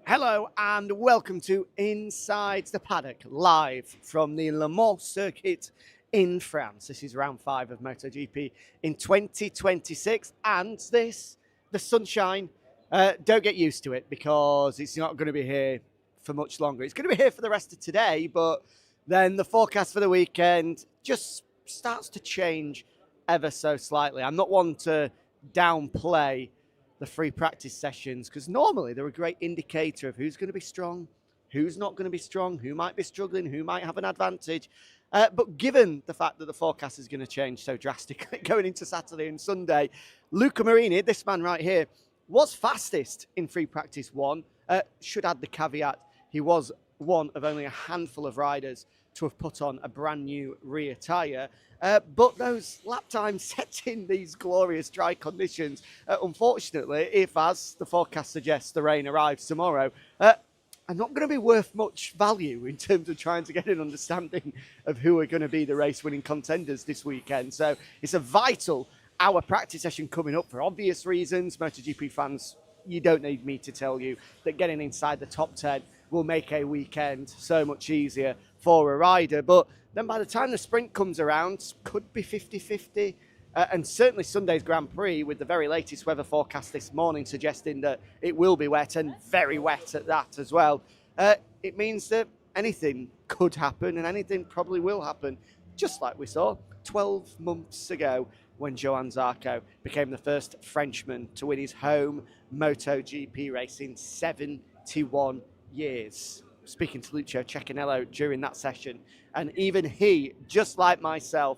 Hello and welcome to Inside The Paddock, live from the Le Mans circuit in France. This is round 5 of MotoGP in 2026, and the sunshine. Don't get used to it because it's not going to be here for much longer. It's going to be here for the rest of today, but then the forecast for the weekend just starts to change ever so slightly. I'm not one to downplay the free practice sessions because normally they're a great indicator of who's going to be strong, who's not going to be strong, who might be struggling, who might have an advantage. But given the fact that the forecast is going to change so drastically going into Saturday and Sunday, Luca Marini, this man right here, was fastest in free practice 1. Should add the caveat, he was one of only a handful of riders to have put on a brand new rear tyre. But those lap times set in these glorious dry conditions, unfortunately, if, as the forecast suggests, the rain arrives tomorrow, are not going to be worth much value in terms of trying to get an understanding of who are going to be the race-winning contenders this weekend. So it's a vital hour practice session coming up for obvious reasons. MotoGP fans, you don't need me to tell you that getting inside the top 10 will make a weekend so much easier for a rider. But then by the time the sprint comes around, could be 50-50. And certainly Sunday's Grand Prix, with the very latest weather forecast this morning suggesting that it will be wet and very wet at that as well. It means that anything could happen and anything probably will happen, just like we saw 12 months ago when Johann Zarco became the first Frenchman to win his home MotoGP race in 71 years. Speaking to Lucio Cecchinello during that session, and even he, just like myself,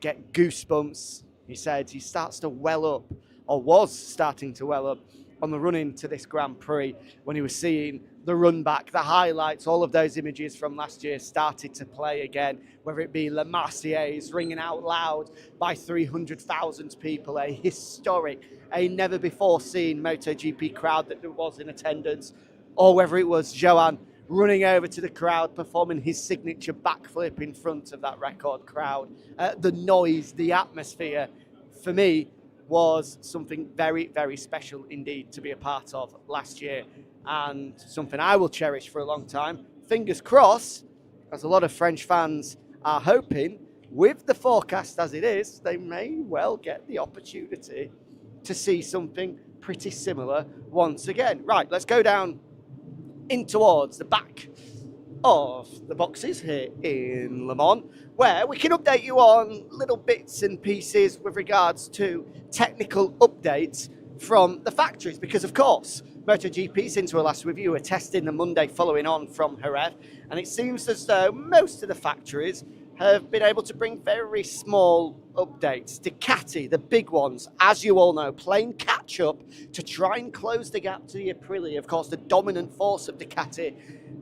get goosebumps. He said he starts to well up, or was starting to well up, on the run into this Grand Prix when he was seeing the run back, the highlights, all of those images from last year started to play again, whether it be Le Marseillaise ringing out loud by 300,000 people, a historic, a never before seen MotoGP crowd that was in attendance, or whether it was Johann running over to the crowd, performing his signature backflip in front of that record crowd. The noise, the atmosphere, for me, was something very, very special indeed to be a part of last year, and something I will cherish for a long time. Fingers crossed, as a lot of French fans are hoping, with the forecast as it is, they may well get the opportunity to see something pretty similar once again. Right, let's go down in towards the back of the boxes here in Le Mans, where we can update you on little bits and pieces with regards to technical updates from the factories, because of course MotoGP, since our last review, are testing the Monday following on from Jerez, and it seems as though most of the factories have been able to bring very small updates. Ducati, the big ones, as you all know, playing catch-up to try and close the gap to the Aprilia. Of course, the dominant force of Ducati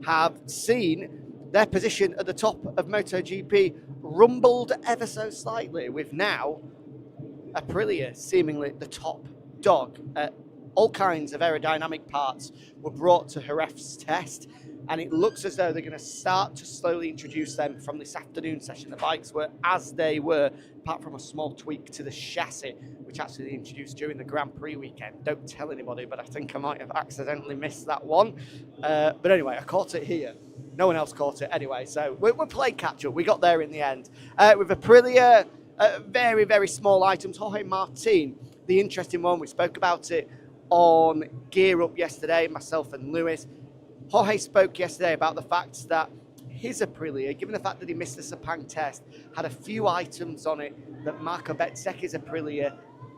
have seen their position at the top of MotoGP rumbled ever so slightly, with now Aprilia seemingly the top dog. All kinds of aerodynamic parts were brought to Jerez's test, and it looks as though they're going to start to slowly introduce them from this afternoon session. The bikes were as they were, apart from a small tweak to the chassis, which actually introduced during the Grand Prix weekend. Don't tell anybody, but I think I might have accidentally missed that one. But anyway, I caught it here. No one else caught it anyway, so we're playing catch-up. We got there in the end. With Aprilia, very, very small items. Jorge Martin, the interesting one, we spoke about it on Gear Up yesterday, myself and Lewis. Jorge spoke yesterday about the fact that his Aprilia, given the fact that he missed the Sepang test, had a few items on it that Marco Bezzecchi's Aprilia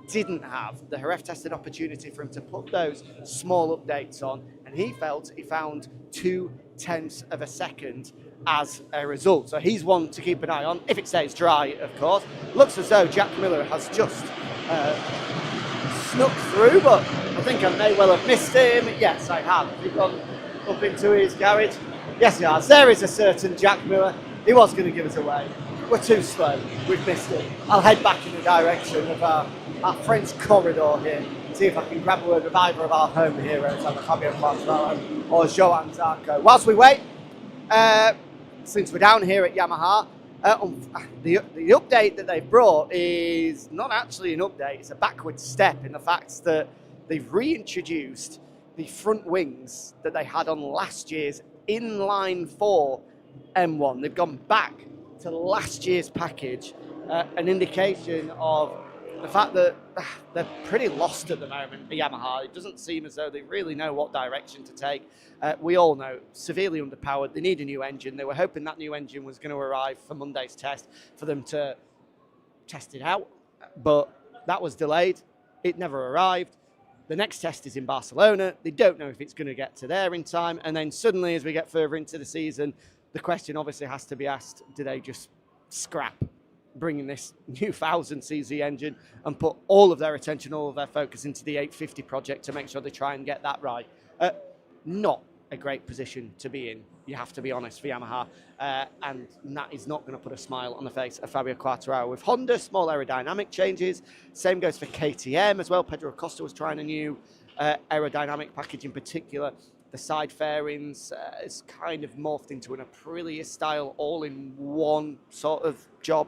didn't have. The Jerez test an opportunity for him to put those small updates on, and he felt he found 0.2 of a second as a result. So he's one to keep an eye on, if it stays dry, of course. Looks as though Jack Miller has just snuck through, but I think I may well have missed him. Yes, I have. He's gone up into his garage. Yes, he has. There is a certain Jack Miller. He was going to give us away. We're too slow. We've missed it. I'll head back in the direction of our French corridor here, see if I can grab a word with either of our home heroes, either Fabio Quartararo or Johann Zarco. Whilst we wait, since we're down here at Yamaha, the update that they've brought is not actually an update. It's a backward step in the fact that they've reintroduced the front wings that they had on last year's inline 4 M1. They've gone back to last year's package, an indication of the fact that they're pretty lost at the moment, the Yamaha. It doesn't seem as though they really know what direction to take. We all know, severely underpowered. They need a new engine. They were hoping that new engine was going to arrive for Monday's test for them to test it out, but that was delayed. It never arrived. The next test is in Barcelona. They don't know if it's going to get to there in time. And then suddenly, as we get further into the season, the question obviously has to be asked, do they just scrap bringing this new 1000cc engine and put all of their attention, all of their focus into the 850 project to make sure they try and get that right? Not a great position to be in, you have to be honest, for Yamaha. And that is not going to put a smile on the face of Fabio Quartararo. With Honda, small aerodynamic changes. Same goes for KTM as well. Pedro Acosta was trying a new aerodynamic package, in particular. The side fairings is kind of morphed into an Aprilia style all-in-one sort of job.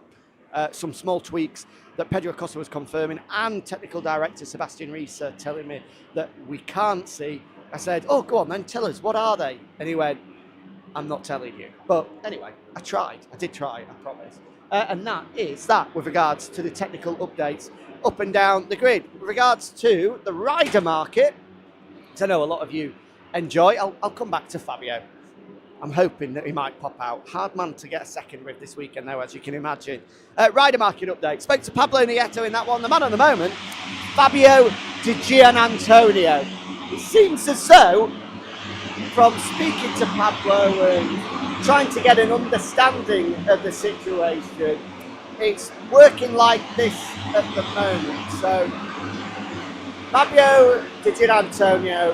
Some small tweaks that Pedro Acosta was confirming, and technical director Sebastian Rees telling me that we can't see. I said, oh, go on then, tell us, what are they? And he went, I'm not telling you. But anyway, I did try, I promise. And that is that with regards to the technical updates up and down the grid. With regards to the rider market, which I know a lot of you enjoy, I'll come back to Fabio. I'm hoping that he might pop out. Hard man to get a second with this weekend, though, as you can imagine. Rider market update. Spoke to Pablo Nieto in that one. The man at the moment, Fabio Di Gianantonio. It seems as though, from speaking to Pablo and trying to get an understanding of the situation, it's working like this at the moment. So, Fabio Di Gianantonio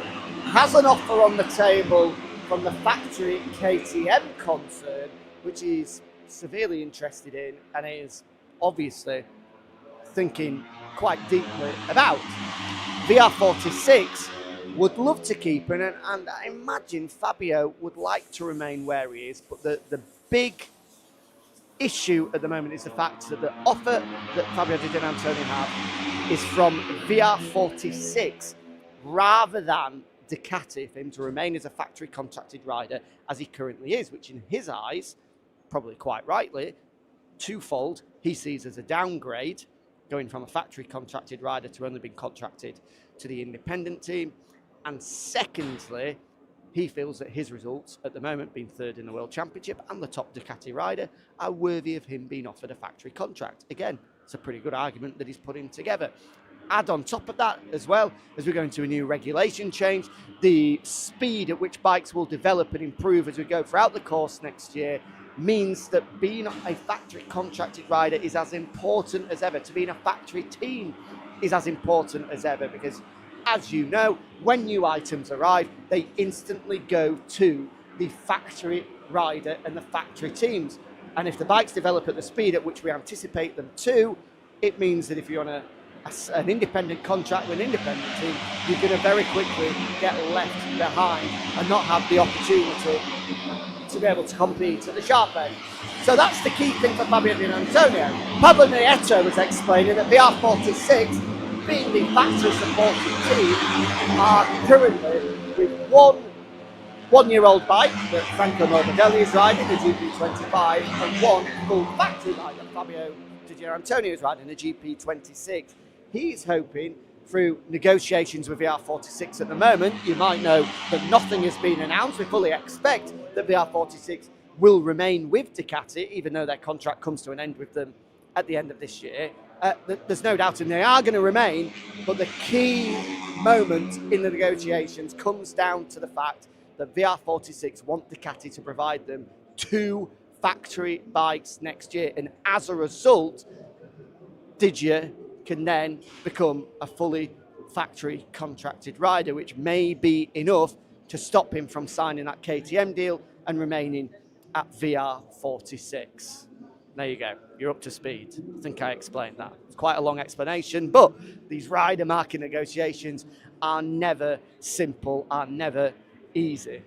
has an offer on the table from the factory KTM concern, which he's severely interested in and is obviously thinking quite deeply about. VR46 would love to keep him, and I imagine Fabio would like to remain where he is, but the big issue at the moment is the fact that the offer that Fabio Di Gianantonio have is from VR46 rather than Ducati, for him to remain as a factory contracted rider as he currently is, which in his eyes, probably quite rightly, twofold, he sees as a downgrade, going from a factory contracted rider to only being contracted to the independent team. And secondly, he feels that his results at the moment, being third in the World Championship and the top Ducati rider, are worthy of him being offered a factory contract. Again, it's a pretty good argument that he's putting together. Add on top of that, as well, as we go into a new regulation change, the speed at which bikes will develop and improve as we go throughout the course next year means that being a factory contracted rider is as important as ever. To being a factory team is as important as ever, because, as you know, when new items arrive, they instantly go to the factory rider and the factory teams. And if the bikes develop at the speed at which we anticipate them to, it means that if you're on an independent contract with an independent team, you're going to very quickly get left behind and not have the opportunity to be able to compete at the sharp end. So that's the key thing for Fabio Di Gianantonio. Pablo Nieto was explaining that VR46, being the factory supported team, are currently with one-year-old bike that Franco Morbidelli is riding, the GP25, and one full factory bike that Fabio Di Gianantonio is riding, the GP26. He's hoping, through negotiations with VR46 at the moment, you might know that nothing has been announced. We fully expect that VR46 will remain with Ducati, even though their contract comes to an end with them at the end of this year. There's no doubt, and they are going to remain, but the key moment in the negotiations comes down to the fact that VR46 want Ducati to provide them 2 factory bikes next year, and as a result, Digia can then become a fully factory contracted rider, which may be enough to stop him from signing that KTM deal and remaining at VR46. There you go, you're up to speed. I think I explained that. It's quite a long explanation, but these rider market negotiations are never simple, are never easy.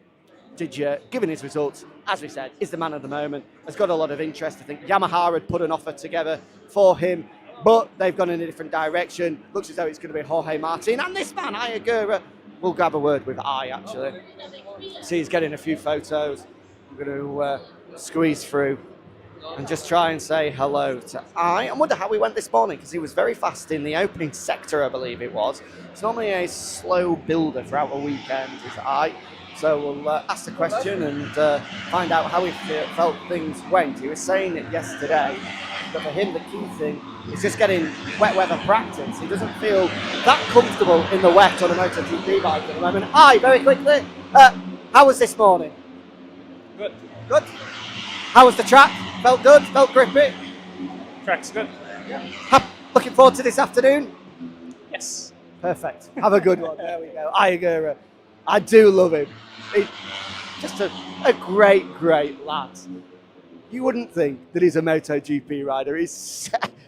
Digia, given his results, as we said, is the man of the moment, has got a lot of interest. I think Yamaha had put an offer together for him, but they've gone in a different direction. Looks as though it's going to be Jorge Martin and this man, Ai Ogura, we'll grab a word with Ai, actually. See, he's getting a few photos. I'm going to squeeze through and just try and say hello to Ai. I wonder how he went this morning, because he was very fast in the opening sector, I believe it was. It's normally a slow builder throughout a weekend, is Ai. So we'll ask the question and find out how he felt things went. He was saying it yesterday, that for him the key thing is just getting wet weather practice. He doesn't feel that comfortable in the wet on a MotoGP bike at the moment. Ai, very quickly, how was this morning? Good. Good? How was the track? Felt good? Felt grippy? Track's good. Looking forward to this afternoon? Yes. Perfect. Have a good one. There we go. Ai Ogura. I do love him. He's just a great, great lad. You wouldn't think that he's a MotoGP rider.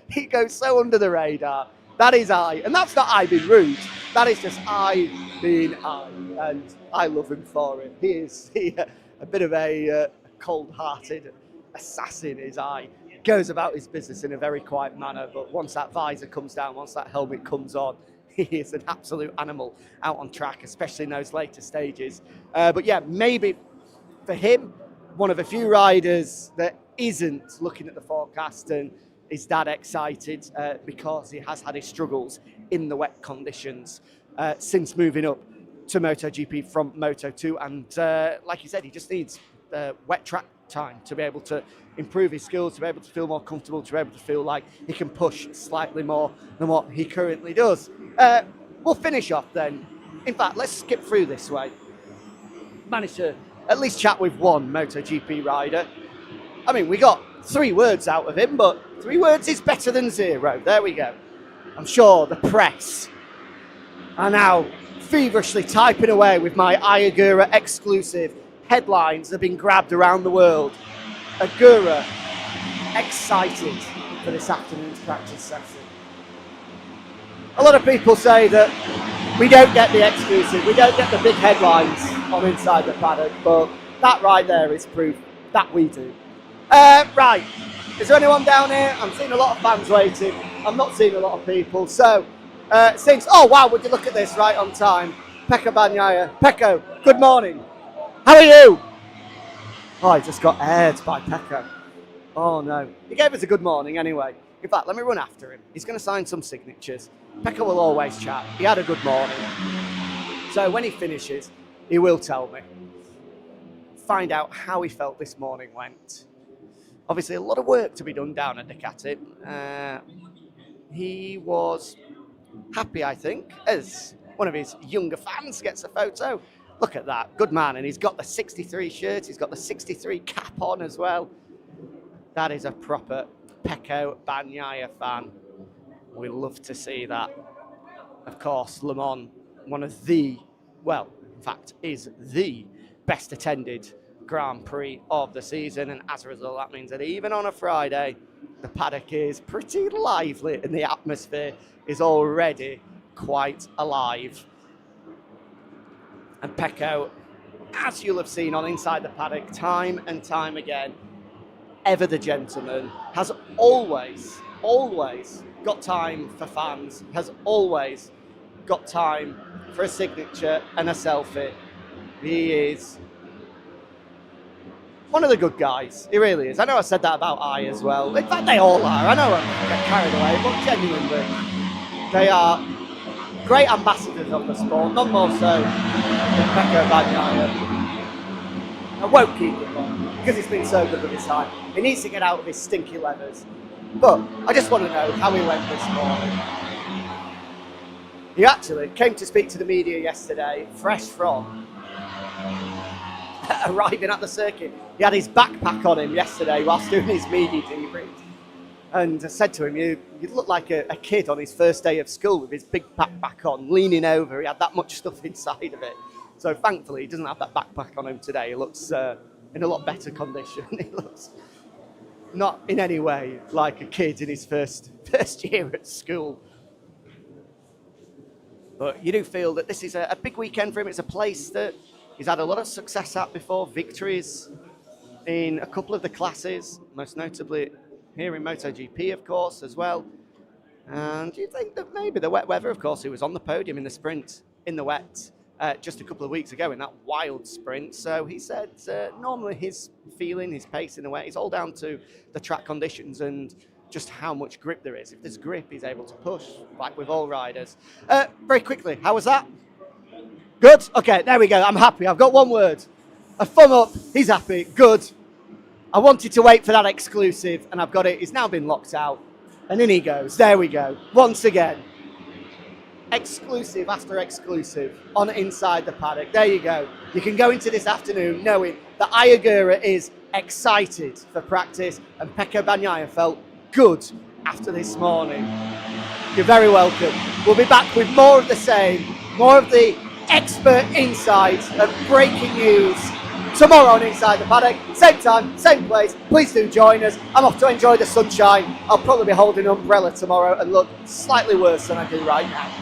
He goes so under the radar. That is Ai. And that's not Ai being rude. That is just Ai being Ai. And I love him for it. He is a bit of a cold-hearted assassin, is Ai. Goes about his business in a very quiet manner, but once that visor comes down, once that helmet comes on, he is an absolute animal out on track, especially in those later stages. But yeah, maybe for him, one of a few riders that isn't looking at the forecast and is that excited because he has had his struggles in the wet conditions since moving up to MotoGP from Moto2. And like you said, he just needs wet track time to be able to improve his skills, to be able to feel more comfortable, to be able to feel like he can push slightly more than what he currently does. We'll finish off then. In fact, let's skip through this way. Managed to at least chat with one MotoGP rider. I mean, we got 3 words out of him, but 3 words is better than 0. There we go. I'm sure the press are now feverishly typing away with my Ai Ogura exclusive. Headlines have been grabbed around the world. Ogura excited for this afternoon's practice session. A lot of people say that we don't get the exclusive, we don't get the big headlines on Inside the Paddock, but that right there is proof that we do. Right, is there anyone down here? I'm seeing a lot of fans waiting. I'm not seeing a lot of people. So, oh wow, would you look at this, right on time. Pecco Bagnaia. Pecco, good morning. How are you? Oh, I just got aired by Pecco. Oh no. He gave us a good morning anyway. In fact, let me run after him. He's going to sign some signatures. Pecco will always chat. He had a good morning. So when he finishes, he will tell me. Find out how he felt this morning went. Obviously, a lot of work to be done down at Ducati. He was happy, I think, as one of his younger fans gets a photo. Look at that, good man. And he's got the 63 shirt, he's got the 63 cap on as well. That is a proper Pecco Bagnaia fan. We love to see that. Of course, Le Mans, one of the, well, in fact, is the best attended Grand Prix of the season. And as a result, that means that even on a Friday, the paddock is pretty lively and the atmosphere is already quite alive. And Pecco, as you'll have seen on Inside the Paddock, time and time again, ever the gentleman, has always got time for fans, has always got time for a signature and a selfie. He is one of the good guys. He really is. I know I said that about Ai as well. In fact, they all are. I know I get carried away, but genuinely, they are great ambassadors of the sport, none more so than Pecco Bagnaia. I won't keep him on because he's been so good with his time. He needs to get out of his stinky leathers. But I just want to know how he went this morning. He actually came to speak to the media yesterday, fresh from arriving at the circuit. He had his backpack on him yesterday whilst doing his media debrief. And I said to him, you look like a kid on his first day of school with his big backpack on, leaning over. He had that much stuff inside of it. So thankfully, he doesn't have that backpack on him today. He looks in a lot better condition. He looks not in any way like a kid in his first year at school. But you do feel that this is a big weekend for him. It's a place that he's had a lot of success at before, victories in a couple of the classes, most notably here in MotoGP, of course, as well. And you think that maybe the wet weather, of course, he was on the podium in the sprint in the wet just a couple of weeks ago in that wild sprint. So he said normally his feeling, his pace in a way, is all down to the track conditions and just how much grip there is. If there's grip, he's able to push, like with all riders. Very quickly, how was that? Good? Okay, there we go. I'm happy. I've got one word. A thumb up. He's happy. Good. I wanted to wait for that exclusive, and I've got it. It's now been locked out. And in he goes. There we go. Once again. Exclusive after exclusive on Inside the Paddock. There you go. You can go into this afternoon knowing that Ai Ogura is excited for practice, and Pecco Bagnaia felt good after this morning. You're very welcome. We'll be back with more of the same, more of the expert insights of breaking news tomorrow on Inside the Paddock. Same time, same place. Please do join us. I'm off to enjoy the sunshine. I'll probably be holding an umbrella tomorrow and look slightly worse than I do right now.